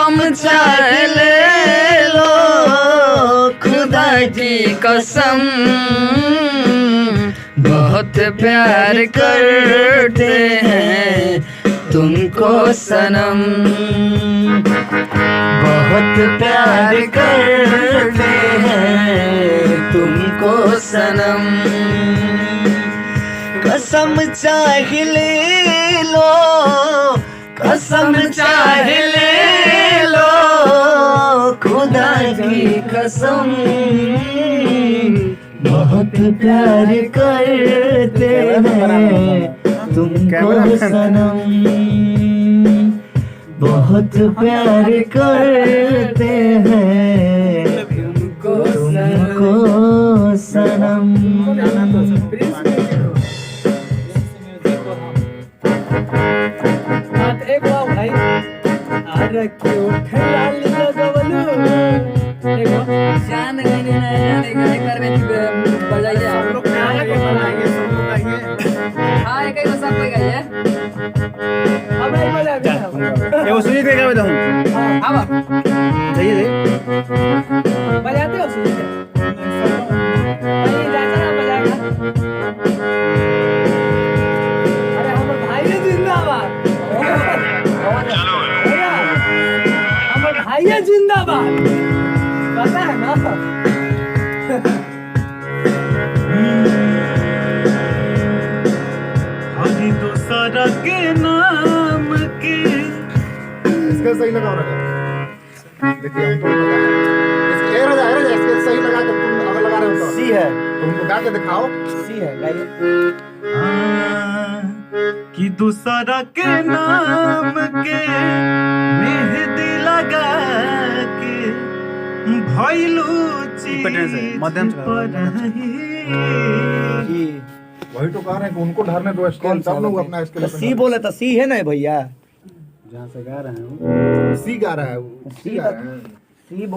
हम चाहे ले लो खुदा की कसम, बहुत प्यार करते हैं तुमको सनम, बहुत प्यार करते हैं तुमको सनम। कसम चाहे ले लो, कसम चाहे ले लो खुदा की कसम, बहुत प्यार करते हैं तुमको सनम, बहुत प्यार करते हैं तुमको सनम। जान गाने ना जाने गाने कर में बजाइए आप लोग हाँ एक एक सब कोई गाइए अब एक बजा ये वो सुनी देगा मैं हां अब चाहिए दे बजाते हो सुन ये जाता ना बजाएगा। अरे हम भाई जिंदाबाद चलो हम भाई जिंदाबाद पता है ना। हरी दूसरा के नाम के इसका सही लगा रहा है। देखिए हमको लगा है इसके एयर इसके सही लगा जब तुम अगर लगा रहे हो तो सी है तुमको गा के दिखाओ। सी है गाइए कि दूसरा के नाम के मेहंदी लगा के भइलू मध्यम वही तो कह रहे हैं कि उनको ढरने दो स्केल तब लोग अपना स्केल सी बोले तो सी है ना भैया जहाँ से गा रहे हैं सी गा रहा है सी गा रहा है। सी